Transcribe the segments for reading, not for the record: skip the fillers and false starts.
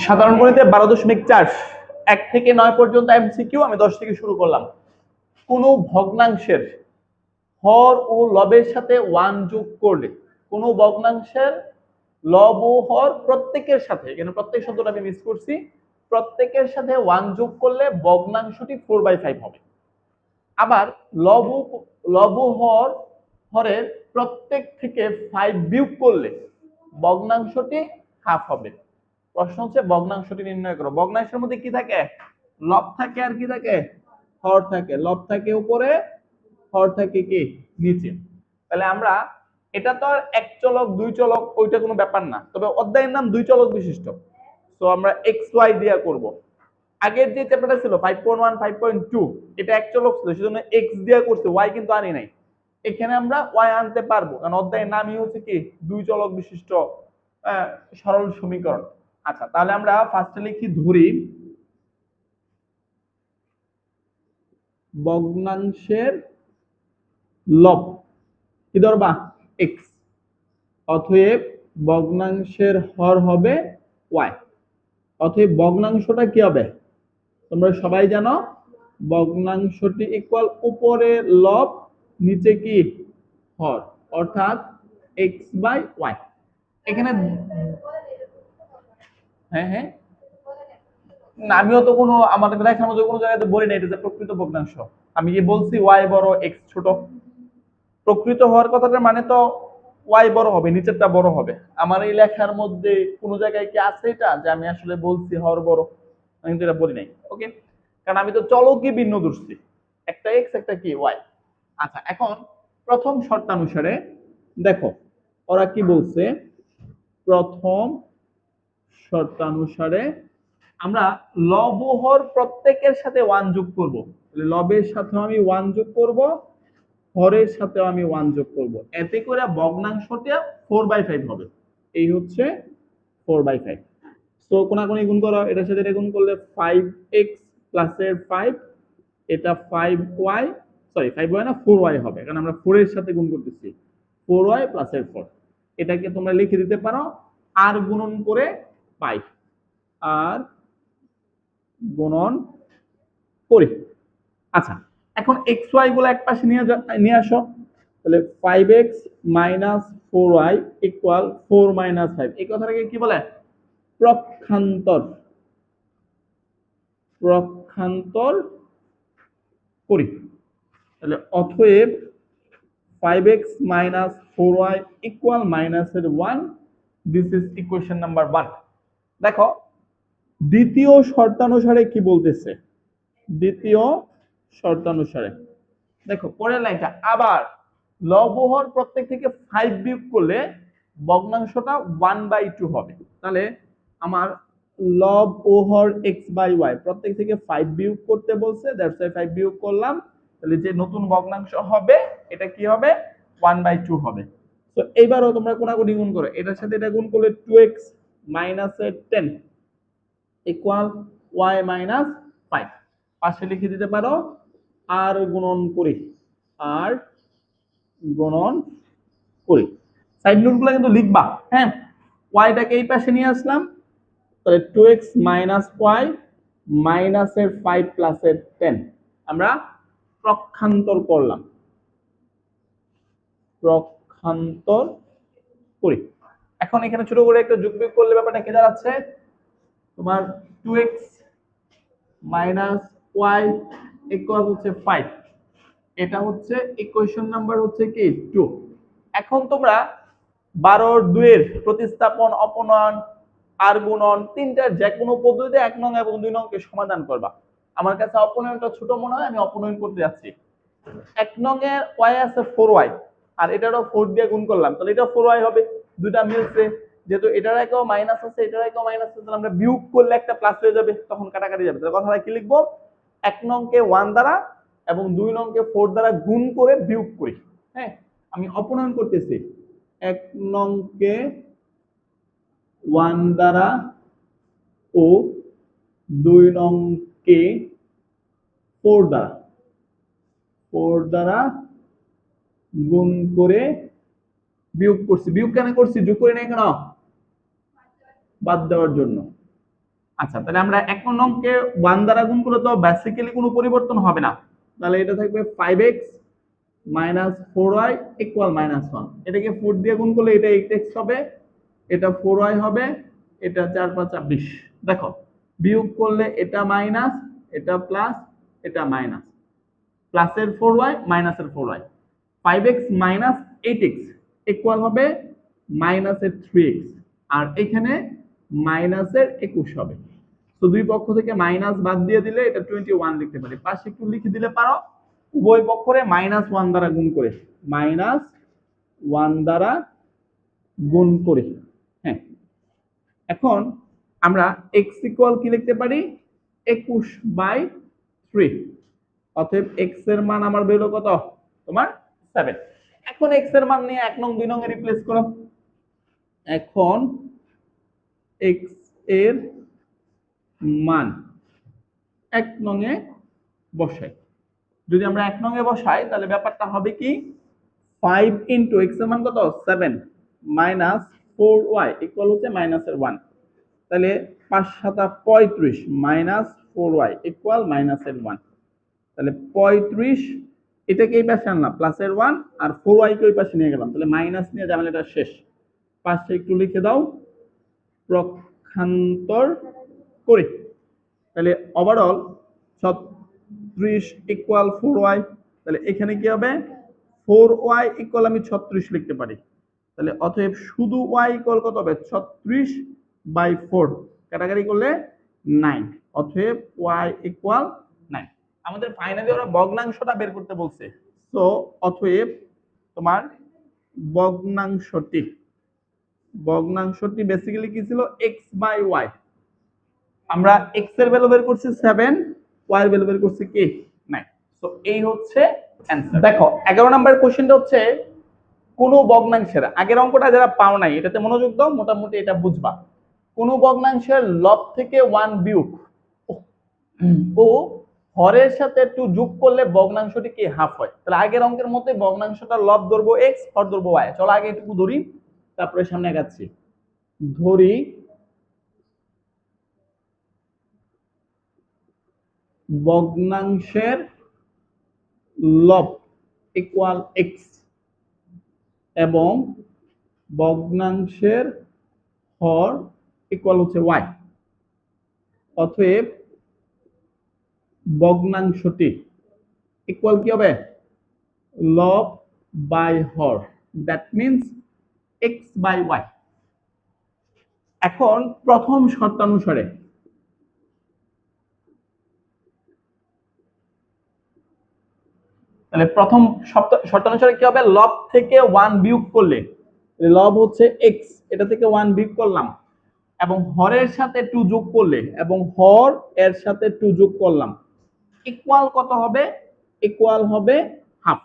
সাধারণ গণিতে 12.4 1 থেকে 9 পর্যন্ত এমসিকিউ। আমি 10 থেকে শুরু করলাম। কোনো ভগ্নাংশের হর ও লবের সাথে 1 যোগ করলে, কোনো ভগ্নাংশের লব ও হর প্রত্যেকের সাথে, এখানে প্রত্যেক শব্দটা আমি মিস করছি, প্রত্যেকের সাথে 1 যোগ করলে ভগ্নাংশটি 4/5 হবে। আবার লব ও হরের প্রত্যেক থেকে 5 বিয়োগ করলে ভগ্নাংশটি হাফ হবে। প্রশ্ন হচ্ছে ভগ্নাংশটি নির্ণয় করো। ভগ্নাংশের মধ্যে কি থাকে? লব থাকে আর কি থাকে? হর থাকে। লব থাকে উপরে, হর থাকে কি নিচে। তাহলে আমরা এটা তো আর এক চলক দুই চলক ওইটা কোনো ব্যাপার না, তবে অধ্যায়ের নাম দুই চলক বিশিষ্ট। তো আমরা এক্স ওয়াই দিয়া করব। আগের যে চ্যাপ্টারটা ছিল 5.1 5.2 এটা এক চলক ছিল, সেজন্য এক্স দিয়া করতে, ওয়াই কিন্তু আনি নাই। এখানে আমরা ওয়াই আনতে পারবো, কারণ অধ্যায়ের নামই হচ্ছে কি দুই চলক বিশিষ্ট সরল সমীকরণ। আচ্ছা, তাহলে আমরা ফার্স্টে লিখি ধরি ভগ্নাংশের লব কি ধরবা? এক্স। অতএব ভগ্নাংশের হর হবে ওয়াই। অতএব ভগ্নাংশটা কি হবে? তোমরা সবাই জানো ভগ্নাংশটি ইকুয়াল উপরে লব নিচে কি হর, অর্থাৎ এক্স বাই ওয়াই। এখানে হ্যাঁ হ্যাঁ না, আমিও তো কোনো আমাদের লেখার মধ্যে কোনো জায়গাতে বলি না এটা যে প্রকৃত ভগ্নাংশ। আমি কি বলছি ওয়াই বড় এক্স ছোট? প্রকৃত হওয়ার কথাটার মানে তো ওয়াই বড় হবে, নিচেরটা বড় হবে। আমার এই লেখার মধ্যে কোনো জায়গায় কি আছে এটা যে আমি আসলে বলছি হর বড়? আমি কিন্তু এটা বলি নাই। ওকে, কারণ আমি তো চলকই ভিন্ন ধরছি, একটা এক্স একটা কি ওয়াই। আচ্ছা, এখন প্রথম শর্তানুসারে দেখো ওরা কি বলছে। প্রথম শর্তানুসারে আমরা লব ও হর প্রত্যেকের সাথে 1 যোগ করব। তাহলে লবের সাথে আমি 1 যোগ করব, হরের সাথেও আমি 1 যোগ করব। এতে করে ভগ্নাংশটা 4/5 হবে। এই হচ্ছে 4/5। সো কোনাকুনি গুণ করো, এটার সাথে এটা গুণ করলে 5x প্লাসের 5, এটা 5y, সরি 5y না 4y হবে, কারণ আমরা 4 এর সাথে গুণ করতেছি। 4y প্লাসের 4, এটাকে তোমরা লিখে দিতে পারো আর গুণন করে পাই, আর গুণন করি। আচ্ছা, এখন এক্স ওয়াই গুলো এক পাশে নিয়ে আসো। তাহলে 5x minus 4y equal 4 minus 5। এই কথাটাকে কি বলে? প্রক্ষান্তর। প্রক্ষান্তর করি। তাহলে অতএব 5x মাইনাস 4y ইকুয়াল মাইনাসের 1। This is equation number 1। দেখো দ্বিতীয় শর্তানুসারে কি বলতেছে। দ্বিতীয় শর্তানুসারে দেখো পরের লাইনটা, আবার লব ও হর প্রত্যেক থেকে 5 বিয়োগ করলে ভগ্নাংশটা 1/2 হবে। তাহলে আমার লব ও হর এক্স বাই ওয়াই প্রত্যেক থেকে 5 বিয়োগ করতে বলছে, দ্যাটস ওয়াই 5 বিয়োগ করলাম। তাহলে যে নতুন ভগ্নাংশ হবে এটা কি হবে? 1/2 হবে। তো এইবারও তোমরা কোনাকুনি গুণ করো, এটার সাথে এটা গুণ করলে 2x মাইনাসের 10 ইকুয়াল ওয়াই মাইনাস 5। পাশে লিখে দিতে পারো আর গুণন করি, আর গুণন করি। সাইড নোটগুলো কিন্তু লিখবা, হ্যাঁ। ওয়াইটাকে এই পাশে নিয়ে আসলাম, তাহলে 2x মাইনাস ওয়াই মাইনাসের 5 প্লাসের 10 আমরা প্রক্ষান্তর করলাম। প্রক্ষান্তর করি। এখন এখানে ছোট করে একটা যোগ বিয়োগ করলে ব্যাপারটা কি দাঁড়াচ্ছে? তোমার 2x মাইনাস ওয়াই ইকুয়াল হচ্ছে 5। এটা হচ্ছে ইকুয়েশন নাম্বার হচ্ছে কি 2। এখন তোমরা 12 2 এর প্রতিস্থাপন, অপনয়ন আর গুণন তিনটার যে কোনো পদ্ধতিতে 1 নং এবং 2 নংকে সমাধান করবা। আমার কাছে অপনয়নটা ছোট মনে হয়, আমি অপনয়ন করতে যাচ্ছি। 1 নং এর y আছে 4y, আর এটারও 4 দিয়ে গুণ করলাম, তাহলে এটা 4y হবে। দুইটা মিলছে, যেহেতু এটার একেও মাইনাস আছে এটার একেও মাইনাস আছে, তাহলে আমরা বিয়োগ করলে একটা প্লাস হয়ে যাবে, তখন কাটাকাটি যাবে। তাহলে কথাটা কি লিখবো? 1 নংকে 1 দ্বারা এবং 2 নংকে 4 দ্বারা গুণ করে বিয়োগ করি। হ্যাঁ, আমি অপনয়ন করতেছি। 1 নংকে 1 দ্বারা ও 2 নংকে 4 দ্বারা, 4 দ্বারা গুণ করে বিয়োগ করছি। বিয়োগ কেন করছি? যোগ করি নাই কেন? বাদ দেওয়ার জন্য। আচ্ছা, তাহলে আমরা 1 নংকে 1 দ্বারা গুণ করলে তো বেসিক্যালি কোনো পরিবর্তন হবে না, তাহলে এটা থাকবে 5x মাইনাস 4y ইকুয়াল -1। এটাকে 4 দিয়ে গুণ করলে এটা 8x হবে, এটা 4y হবে, এটা 4 5 20। দেখো বিয়োগ করলে এটা মাইনাস, এটা প্লাস, এটা মাইনাস, প্লাসের 4y মাইনাসের 4y, 5x minus 8x equal হবে মাইনাসের 3x, আর এখানে মাইনাসের 21 হবে। তো দুই পক্ষ থেকে মাইনাস বাদ দিয়ে দিলে এটা 21 লিখতে পারি। পাশে একটু লিখে দিলে পারো, উভয় পক্ষরে -1 দ্বারা গুণ করে, -1 দ্বারা গুণ করে। হ্যাঁ, এখন আমরা x ইকুয়াল কি লিখতে পারি, 21/3। অতএব x এর মান আমার বেরো কত, তোমার 7। এখন x এর মান নিয়ে 1 নং 2 নং এ রিপ্লেস করো। এখন x এর মান 1 নং এ বসাই। যদি আমরা 1 নং এ বসাই তাহলে ব্যাপারটা হবে কি, 5 ইনটু x এর মান কত 7 মাইনাস 4y ইকুয়াল হচ্ছে -1। তাহলে 5 7 35 মাইনাস 4y ইকুয়াল -1। তাহলে 35, এটাকে এই পাশে আনলাম প্লাসের 1, আর 4y কে ওই পাশে নিয়ে গেলাম, তাহলে মাইনাস নিয়ে ঝামেলাটা শেষ। পাশে একটু লিখে দাও, পক্ষান্তর করি। তাহলে ওভারঅল 36 ইকুয়াল 4y। তাহলে এখানে কি হবে, 4y ইকুয়াল আমি 36 লিখতে পারি। তাহলে অতএব শুধু y ইকুয়াল কত হবে, 36/4, কাটাকাটি করলে 9। অতএব y ইকুয়াল 9। আমাদের ফাইনালি ওরা ভগ্নাংশটা বের করতে বলছে। সো অতএব তোমার ভগ্নাংশটি বেসিক্যালি কি ছিল, x/y। আমরা x এর ভ্যালু বের করছি 7, y এর ভ্যালু বের করছি কি 9। সো এই হচ্ছে অ্যানসার। দেখো 11 নাম্বার কোশ্চেনটা হচ্ছে কোন ভগ্নাংশের, আগের অঙ্কটা যারা পাও নাই এটাতে মনোযোগ দাও, মোটামুটি এটা বুঝবা। কোন ভগ্নাংশের লব থেকে 1 বিয়োগ ও হরের সাথে 2 যোগ করলে ভগ্নাংশটি কি হাফ হয়। তাহলে আগের অঙ্কের মতো ভগ্নাংশটা লব ধরবো x, হর ধরবো y। চলো আগে একটু ধরি, তারপরে সামনে আগাচ্ছি। ধরি ভগ্নাংশের লব ইকুয়াল x এবং ভগ্নাংশের হর ইকুয়াল হচ্ছে y। অতএব ভগ্নাংশটি ইকুয়াল কি হবে, লব by Har, that means x/y। এখন প্রথম শর্তানুসারে তাহলে প্রথম শর্তানুসারে কি হবে, লব থেকে 1 বিয়োগ করলে, লব হচ্ছে x, এটা থেকে 1 বিয়োগ করলাম এবং হরের সাথে 2 যোগ করলে, এবং হর এর সাথে 2 যোগ করলাম, ইকুয়াল কত হবে, ইকুয়াল হবে হাফ।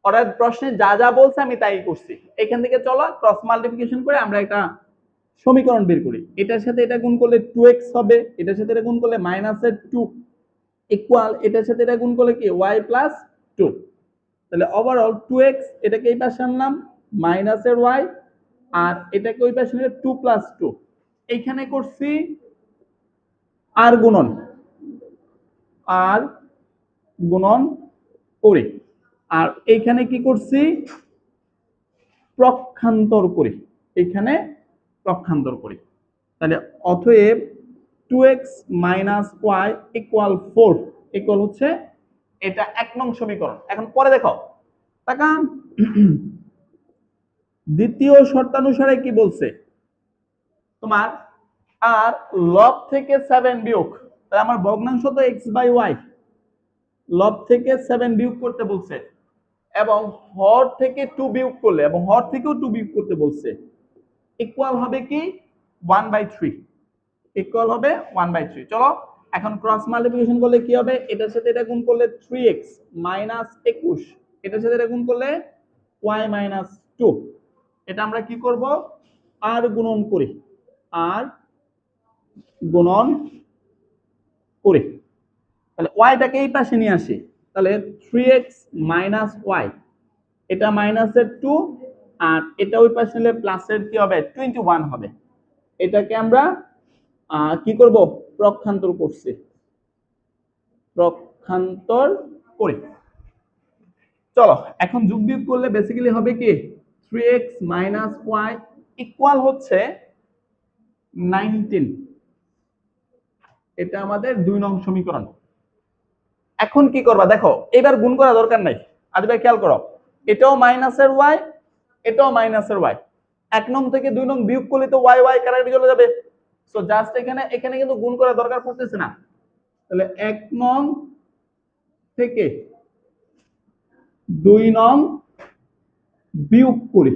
ওরা প্রশ্নে যা যা বলছে আমি তাই করছি। এখান থেকে চলো ক্রস মাল্টিপ্লিকেশন করে আমরা একটা সমীকরণ বের করি। এটার সাথে এটা গুণ করলে 2x হবে, এটার সাথে এটা গুণ করলে -2 ইকুয়াল, এটার সাথে এটা গুণ করলে কি y + 2। তাহলে ওভারঅল 2x, এটাকে এই পাশে আনলাম মাইনাসের y, আর এটাকে ওই পাশে নিয়ে 2 + 2, এইখানে করছি আর গুণন, আর গুণন করি, আর এইখানে কি করছি, পক্ষান্তর করি, এখানে পক্ষান্তর করি। তাহলে অতএব 2x - y ইকুয়াল 4 ইকুয়াল হচ্ছে এটা 1 নং সমীকরণ। এখন পরে দেখো, তাকান দ্বিতীয় শর্তানুসারে কি বলছে, তোমার আর লব থেকে 7 বিয়োগ, তাহলে আমার ভগ্নাংশ তো x/y, লব থেকে 7 বিয়োগ করতে বলছে এবং হর থেকে 2 বিয়োগ করলে, এবং হর থেকেও 2 বিয়োগ করতে বলছে, ইকুয়াল হবে কি 1/3, ইকুয়াল হবে 1/3। চলো এখন ক্রস মাল্টিপ্লিকেশন করলে কি হবে, এটার সাথে এটা গুণ করলে 3x - 21, এটার সাথে এটা গুণ করলে y - 2। এটা আমরা কি করব, আর গুণন করি, আর গুণন করি। তাহলে ওয়াইটাকে এই পাশে নিয়ে আসি, তাহলে 3x - y, এটা -2, আর এটা ওই পাশে নিলে প্লাসের কি হবে 21 হবে। এটাকে আমরা কি করব, পক্ষান্তর করছি, পক্ষান্তর করি। চলো এখন যোগ বিয়োগ করলে বেসিক্যালি হবে কি 3x y ইকুয়াল হচ্ছে 19। এটা আমাদের 2 নং সমীকরণ। এখন কি করবা দেখো, এবার গুণ করা দরকার নাই। আদি ভাই খেয়াল করো, এটাও মাইনাসের y, এটাও মাইনাসের y। 1 নং থেকে 2 নং বিয়োগ করলে তো y y কারেক্ট চলে যাবে। সো জাস্ট এখানে কিন্তু গুণ করা দরকার পড়তেছে না। তাহলে 1 নং থেকে 2 নং বিয়োগ করি,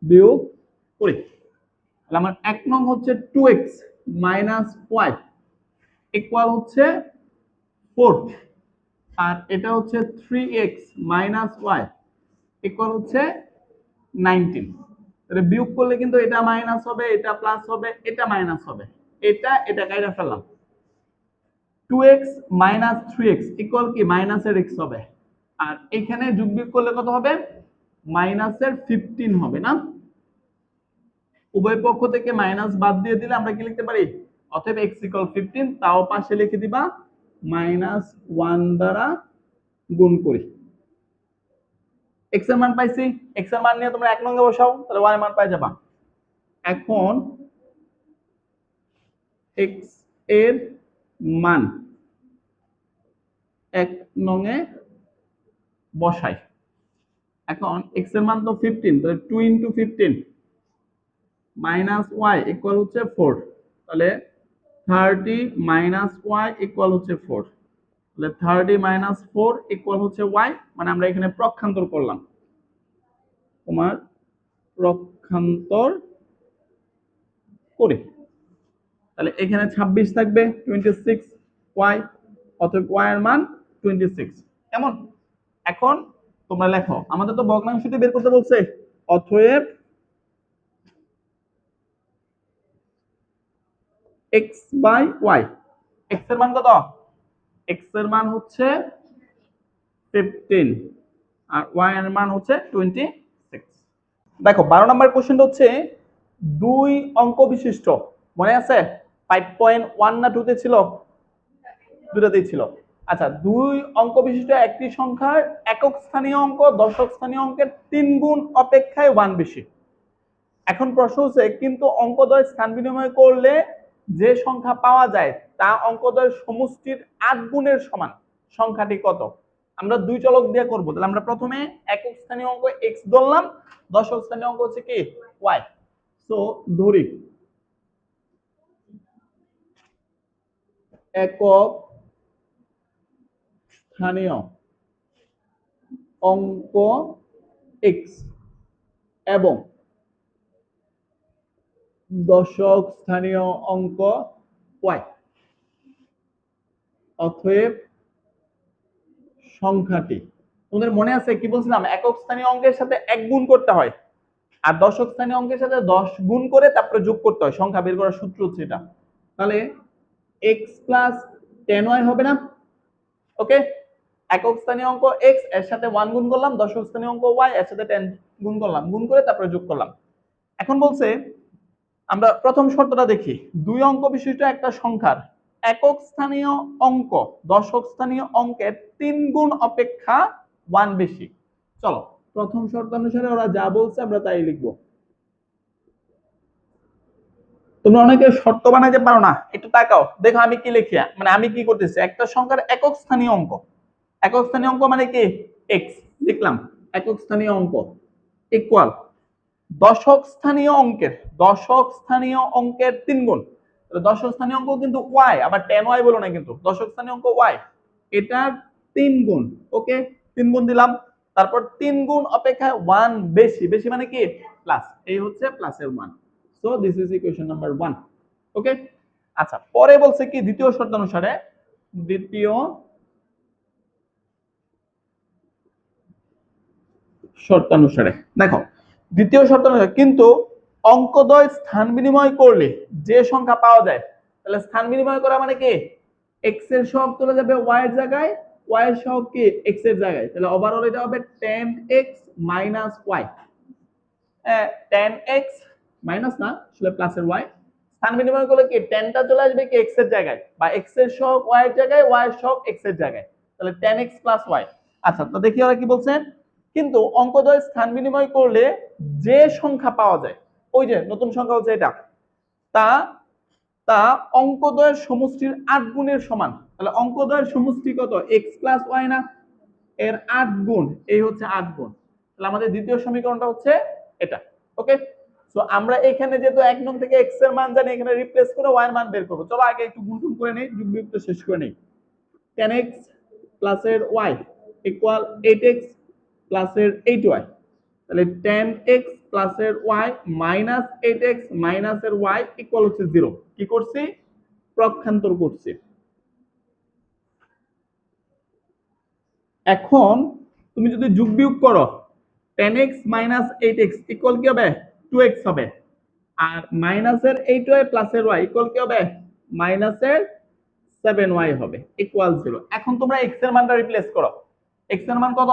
বিয়োগ করি। তাহলে আমার 1 নং হচ্ছে 2x y ইকুয়াল হচ্ছে 4, আর এটা হচ্ছে 3x y ইকুয়াল হচ্ছে 19। তাহলে বিয়োগ করলে কিন্তু এটা মাইনাস হবে, এটা প্লাস হবে, এটা মাইনাস হবে, এটা কাইটা ফেললাম। 2x 3x ইকুয়াল কি মাইনাসের x হবে, আর এখানে যোগ বিয়োগ করলে কত হবে, মাইনাসের 15 হবে না। উভয় পক্ষ থেকে মাইনাস বাদ দিয়ে দিলে আমরা কি লিখতে পারি, অতএব x ইকুয়াল 15, তাও পাশে লিখে দিবা -1 দ্বারা গুণ করি। x এর মান পাইছি, x এর মান নিয়ে তোমরা 1 নং এ বসাও, তাহলে y এর মান পাই যাবা। এখন x এর মান 1 নং এ বসাই। এখন x এর মান তো 15, তাহলে 2 * 15 - y ইকুয়াল হচ্ছে 4। তাহলে 30 - y ইকুয়াল হচ্ছে 4। তাহলে 30 - 4 ইকুয়াল হচ্ছে y, মানে আমরা এখানে পক্ষান্তর করলাম। তোমার পক্ষান্তর করি, তাহলে এখানে 26 থাকবে, 26 y, অতএব y এর মান 26। কেমন? এখন তোমরা লেখো, আমাদের তো ভগ্নাংশটি বের করতে বলছে, অতএব x বাই y। x এর মান কত? x এর মান হচ্ছে 15 আর y এর মান হচ্ছে 26। দেখো 12 নম্বর কোশ্চেনটা হচ্ছে 2 অঙ্ক বিশিষ্ট, মনে আছে 5.1 না 2 তে ছিল, দুটাতেই ছিল। আচ্ছা, 2 অঙ্ক বিশিষ্ট একটি সংখ্যার একক স্থানীয় অঙ্ক দশক স্থানীয় অঙ্কের 3 গুণ অপেক্ষায় 1 বেশি। এখন প্রশ্ন হচ্ছে, কিন্তু অঙ্কদ্বয় স্থান বিনিময় করলে যে সংখ্যা পাওয়া যায় তা অঙ্কদ্বয়ের সমষ্টির 8 গুণের সমান, সংখ্যাটি কত? আমরা 2 চলক দিয়ে করব। তাহলে আমরা প্রথমে একক স্থানীয় অঙ্ক x ধরলাম, দশক স্থানীয় অঙ্ক হচ্ছে কি y। সো ধরি একক স্থানীয় অঙ্ক x এবং দশক স্থানীয় অঙ্ক y, অতএব সংখ্যাটি। তোমাদের মনে আছে কি বলছিলাম, একক স্থানীয় অঙ্কের সাথে 1 গুণ করতে হয়, আর দশক স্থানীয় অঙ্কের সাথে 10 গুণ করে তারপরে যোগ করতে হয়। সংখ্যা বের করার সূত্র হচ্ছে এটা। তাহলে x + 10y হবে না? ওকে, একক স্থানীয় অঙ্ক x এর সাথে 1 গুণ করলাম, দশক স্থানীয় অঙ্ক y এর সাথে 10 গুণ করলাম, গুণ করে তারপরে যোগ করলাম। এখন বলছে আমরা প্রথম শর্তটা দেখি, 2 অঙ্ক বিশিষ্ট একটা সংখ্যার একক স্থানীয় অঙ্ক দশক স্থানীয় অঙ্কের 3 গুণ অপেক্ষা 1 বেশি। চলো প্রথম শর্ত অনুসারে ওরা যা বলছে আমরা তাই লিখবো। তোমরা অনেকে শর্ত বানাইতে পারো না, একটু তাকাও দেখো আমি কি লিখি, মানে আমি কি করতেছি, একটা সংখ্যার একক স্থানীয় অঙ্ক, একক স্থানীয় অঙ্ক মানে কি x লিখলাম, একক স্থানীয় অঙ্ক ইকুয়াল দশক স্থানীয় অঙ্কের 3 গুণ। দশক স্থানীয় অঙ্ক কিন্তু y, আবার 10y বলো না, কিন্তু দশক স্থানীয় অঙ্ক y, এটার 3 গুণ। ওকে, 3 গুণ দিলাম, তারপর 3 গুণ অপেক্ষায় 1 বেশি, বেশি মানে কি প্লাস, এই হচ্ছে প্লাসের মান। So this is equation number 1। ওকে, আচ্ছা পরে বলছে কি দ্বিতীয় শর্ত অনুসারে, দ্বিতীয় শর্তানুসারে দেখো, দ্বিতীয় শর্তানুসারে কিন্তু অঙ্কদ্বয় স্থান বিনিময় করলে যে সংখ্যা পাওয়া যায়, তাহলে স্থান বিনিময় করা মানে কি x এর সহগ চলে যাবে y এর জায়গায়, y এর সহগ কি x এর জায়গায়, তাহলে ওভারঅল এটা হবে 10x - y। Ten x minus না আসলে প্লাসের ওয়াই, স্থান বিনিময় করলে কি টেনটা চলে আসবে কি এক্স এর জায়গায়, বা এক্স এর সহগ ওয়াই এর জায়গায়, ওয়াই এর সহগ এক্স এর জায়গায়, তাহলে টেন এক্স প্লাস ওয়াই। আচ্ছা, তো দেখি ওরা কি বলছেন। কিন্তু অঙ্কদ্বয় স্থান বিনিময় করলে যে সংখ্যা পাওয়া যায়, ওই যে নতুন সংখ্যা হচ্ছে এটা, তা তা অঙ্কদ্বয়ের সমষ্টির 8 গুণের সমান। তাহলে অঙ্কদ্বয়ের সমষ্টি কত, এক্স প্লাস ওয়াই না, এর 8 গুণ, এই হচ্ছে 8 গুণ। তাহলে আমাদের দ্বিতীয় সমীকরণটা হচ্ছে এটা। ওকে, সো আমরা এখানে যেহেতু 1 নং থেকে x এর মান জানি, এখানে রিপ্লেস করে y এর মান বের করব। চলো আগে একটু গুণ করে নেই, যোগ বিয়োগটা শেষ করে নেই। 10x প্লাস এর y ইকুয়াল 8x প্লাস এর 8y। তাহলে 10x প্লাস এর y মাইনাস 8x মাইনাস এর y ইকুয়াল হচ্ছে 0। কি করছি, পক্ষান্তর করছি। এখন তুমি যদি যোগ বিয়োগ করো 10x মাইনাস 8x ইকুয়াল কি হবে, 2x হবে। আর মাইনাসের 8y প্লাসের y ইকুয়াল কি হবে, মাইনাসের 7y হবে ইকুয়াল 0। এখন তোমরা x এর মানটা রিপ্লেস করো। x এর মান কত,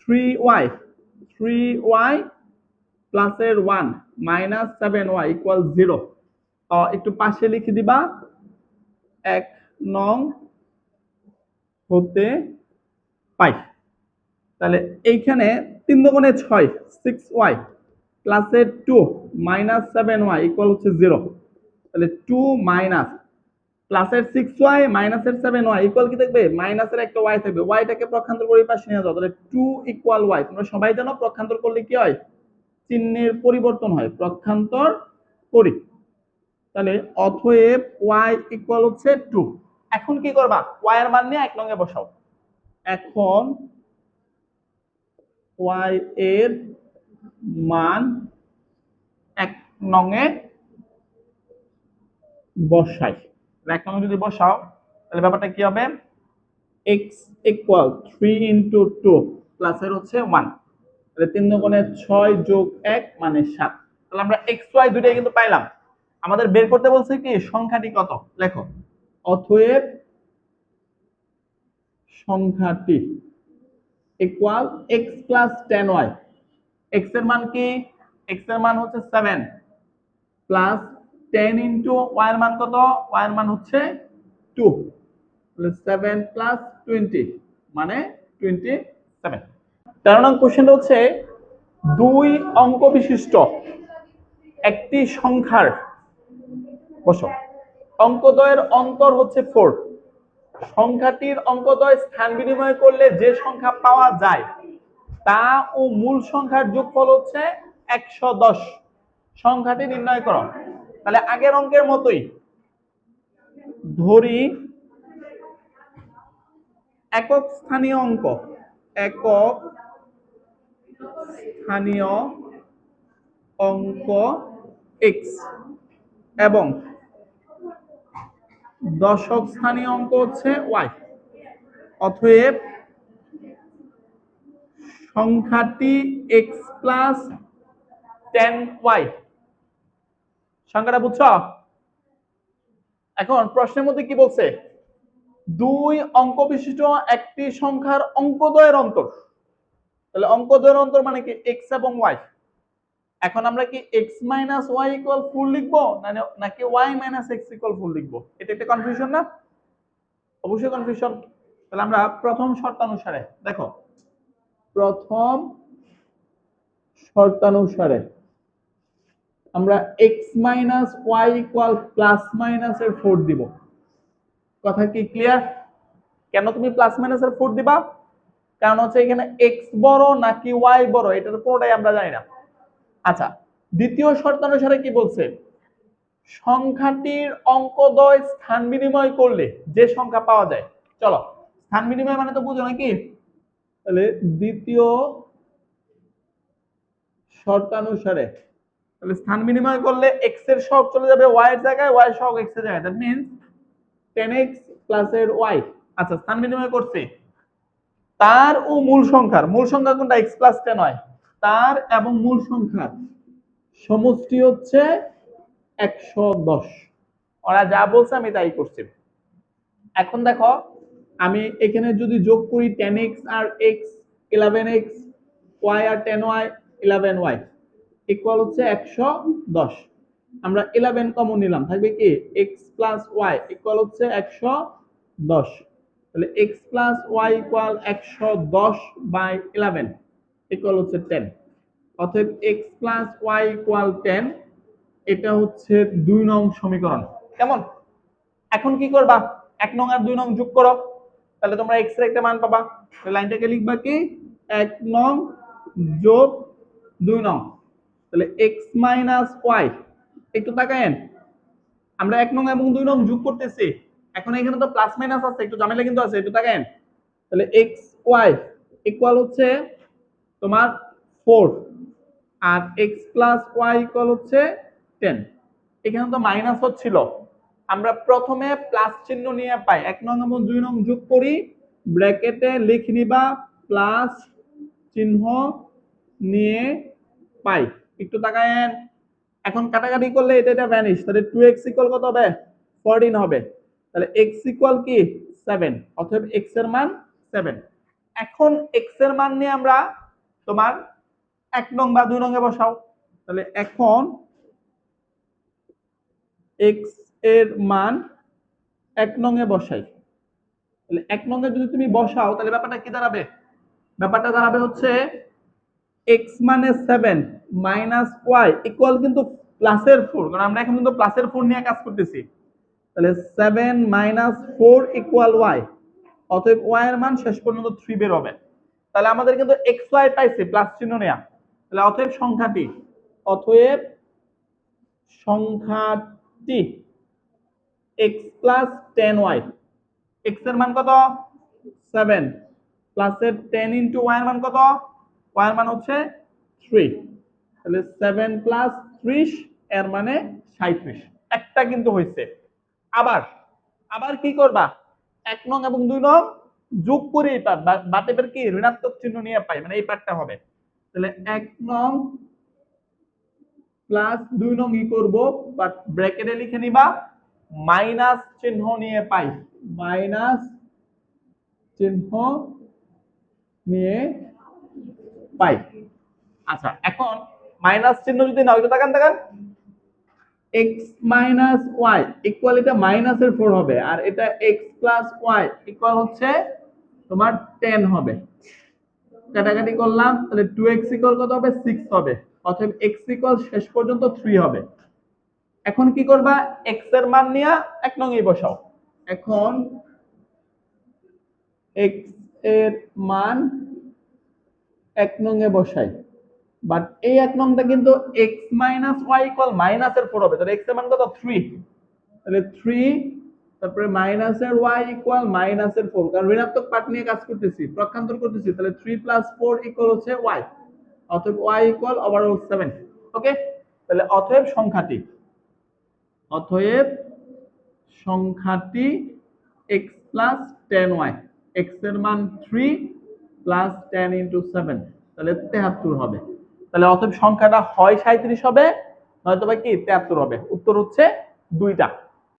3y, 3y প্লাসের 1 মাইনাস 7y ইকুয়াল 0। তো একটু পাশে লিখে দিবা 1 নং হতে পাই। তাহলে এইখানে 3 দুগুণে 6, 6y প্লাসের 2 মাইনাস 7y ইকুয়াল হচ্ছে 0। তাহলে 2 মাইনাস প্লাসের 6y মাইনাসের 7y ইকুয়াল কি থাকবে, মাইনাসের একটা y থাকবে, yটাকে পক্ষান্তর করে পাশে নিয়ে যাও। তাহলে 2 ইকুয়াল y, তোমরা সবাই জানো পক্ষান্তর করলে কি হয়, চিহ্নের পরিবর্তন হয়, পক্ষান্তর করি। তাহলে অতএব y ইকুয়াল হচ্ছে 2। এখন কি করবা, y এর মান নিয়ে 1 নং এ বসাও। এখন y এর মান 1 নং এ বসাই। 1 নং যদি বসাও তাহলে ব্যাপারটা কি হবে, x ইকুয়াল 3 ইনটু 2 প্লাস এর হচ্ছে 1। তাহলে 3 দুগুণে 6 যোগ 1 মানে 7। তাহলে আমরা x y দুটোই কিন্তু পাইলাম। আমাদের বের করতে বলছে কি সংখ্যাটি কত, লেখো। অতএব সংখ্যাটি equal x plus 10y। x এর মান কি, x এর মান হচ্ছে 7 প্লাস 10 ইনটু y এর মান কত, y এর মান হচ্ছে 2। তাহলে 7 প্লাস 20 মানে 27। 13 নং কোশ্চেনটা হচ্ছে 2 অঙ্ক বিশিষ্ট একটি সংখ্যার, বসো, অঙ্কদ্বয়ের অন্তর হচ্ছে 4। সংখ্যাটির অঙ্কদ্বয় স্থান বিনিময় করলে যে সংখ্যা পাওয়া যায় তা ও মূল সংখ্যার যোগফল হচ্ছে 110। সংখ্যাটি নির্ণয় করো। তাহলে আগের অঙ্কের মতোই ধরি একক স্থানীয় অঙ্ক, একক স্থানীয় অঙ্ক x এবং দশক স্থানীয় অঙ্ক হচ্ছে y। অতএব সংখ্যাটি x প্লাস 10y। সংখ্যাটা বুঝছো? এখন প্রশ্নের মধ্যে কি বলছে, 2 অঙ্ক বিশিষ্ট একটি সংখ্যার অঙ্কদ্বয়ের অন্তর। তাহলে অঙ্কদ্বয়ের অন্তর মানে কি x এবং y। এখন আমরা কি x মাইনাস ওয়াই ইকুয়াল 4 লিখবো নাকি y মাইনাস x ইকুয়াল 4 লিখবো, এটা একটা কনফিউশন না, অবশ্যই কনফিউশন। তাহলে আমরা প্রথম শর্তানুসারে দেখো, প্রথম শর্তানুসারে আমরা x minus y equal plus minus এর 4 দিব। কথা কি ক্লিয়ার? কেন তুমি প্লাস মাইনাস এর 4 দিবা, কারণ হচ্ছে এখানে x বড় নাকি y বড় এটার কোনটাই আমরা জানি না। আচ্ছা, দ্বিতীয় শর্তানুসারে কি বলছে, সংখ্যাটির অঙ্কদ্বয় স্থান বিনিময় করলে যে সংখ্যা পাওয়া যায়। চলো, স্থান বিনিময় মানে তো বুঝো নাকি, তাহলে দ্বিতীয় শর্তানুসারে তাহলে স্থান বিনিময় করলে x এর সহগ চলে যাবে y এর জায়গায়, y এর সহগ x এর জায়গায়, দ্যাট মিন্স 10x প্লাস এর y। আচ্ছা, স্থান বিনিময় করছি তার ও মূল সংখ্যা কোনটা, x প্লাস 10y, তার এবং মূল সংখ্যার সমষ্টি হচ্ছে 110। ওরা যা বলছে আমি তাই করছি। এখন দেখো, আমি এখানে যদি যোগ করি 10x আর x 11x, y আর 10y 11y, ইকুয়াল হচ্ছে 110। আমরা 11 কমন নিলাম, থাকবে কি x প্লাস ওয়াই ইকুয়াল হচ্ছে 110। তাহলে x plus y equal 110 by 11 equal হচ্ছে 10। অতএব x প্লাস ওয়াই ইকুয়াল 10, এটা হচ্ছে 2 নং সমীকরণ। কেমন? এখন কি করবা, 1 নং আর 2 নং যোগ করো, তাহলে তোমরা x এর একটা মান পাবা। লাইনটাকে লিখবা কি 1 নং যোগ 2 নং, তাহলে x মাইনাস ওয়াই। একটু তাকায়েন, আমরা 1 নং এবং 2 নং যোগ করতেছি, এখন এখানে তো প্লাস মাইনাস আছে, একটু ঝামেলা কিন্তু আছে, একটু তাকায়েন। তাহলে x y ইকুয়াল হচ্ছে তোমার 4 আর x প্লাস y ইকুয়াল হচ্ছে 10। এখানে তো মাইনাস হচ্ছিল, আমরা প্রথমে প্লাস চিহ্ন নিয়ে পাই, 1 নং এবং 2 নং যোগ করি, ব্র্যাকেটে লিখে নিবা প্লাস চিহ্ন নিয়ে পাই। একটু তাকায়েন, এখন কাটাকাটি করলে এটা এটা ভ্যানিশ, তাহলে 2x ইকুয়াল কত হবে 14 হবে। তাহলে x ইকুয়াল কি 7, অতএব x এর মান 7। এখন x এর মান নিয়ে আমরা তোমার 1 নং বা 2 নং এ বসাও, তাহলে এখন x এর মান 1 নং এ বসাই। তাহলে 1 নং এ যদি তুমি বসাও তাহলে ব্যাপারটা কি দাঁড়াবে, ব্যাপারটা দাঁড়াবে হচ্ছে x মানে 7 মাইনাস y ইকুয়াল কিন্তু প্লাসের 4, কারণ আমরা এখন কিন্তু প্লাসের 4 নিয়ে কাজ করতেছি। তাহলে 7 মাইনাস 4 ইকুয়াল y, অতএব y এর মান শেষ পর্যন্ত 3 বের হবে। তাহলে আমাদের কিন্তু xy পাইছে প্লাস চিহ্ন নেয়া, তাহলে অতএব সংখ্যাটি x প্লাস 10y, x এর মান কত 7 প্লাসের 10 ইনটু y এর মান কত, y এর মান হচ্ছে 3, তাহলে 7 প্লাস 30 এর মানে 37। একটা কিন্তু হইছে। আবার আবার কি করবা, 1 নং এবং 2 নং যোগ করে এই পার্ট বাটের কি ঋণাত্মক চিহ্ন নিয়ে পাই, মানে এই পার্টটা হবে। তাহলে 1 নং প্লাস 2 নং ই করব, বাট ব্র্যাকেটে লিখে নিবা মাইনাস চিহ্ন নিয়ে পাই, মাইনাস চিহ্ন নিয়ে পাই। আচ্ছা, এখন মাইনাস চিহ্ন যদি নাও, একটু তাকান তাকান, x মাইনাস ওয়াই ইকুয়াল, এটা মাইনাসের 4 হবে, আর এটা x প্লাস ওয়াই ইকুয়াল হচ্ছে তোমার 10 হবে। কাটাকাটি করলাম, তাহলে 2x ইকুয়াল কত হবে 6 হবে, অতএব x ইকুয়াল শেষ পর্যন্ত 3 হবে। এখন কি করবা, x এর মান নিয়ে 1 নং এ বসাও। এখন x এর মান 1 নং এ বসাই, বাট এই 1 নংটা কিন্তু x মাইনাস ওয়াই ইকুয়াল মাইনাসের 4 হবে, তাহলে x এর মান কত 3, তাহলে 3 তারপরে মাইনাসের y ইকুয়াল মাইনাসের 4, কারণ ঋণাত্মক পার্ট নিয়ে কাজ করতেছি, পক্ষান্তর করতেছি, তাহলে 3 প্লাস 4 ইকুয়াল হচ্ছে y, অতএব y ইকুয়াল ওভারঅল 7। ওকে, তাহলে অতএব সংখ্যাটি x প্লাস 10y, x এর মান 3 প্লাস 10 ইনটু 7, তাহলে 73 হবে। তাহলে অতএব সংখ্যাটা হয় 37 হবে, নয়তো বা কি 73 হবে। উত্তর হচ্ছে দুইটা।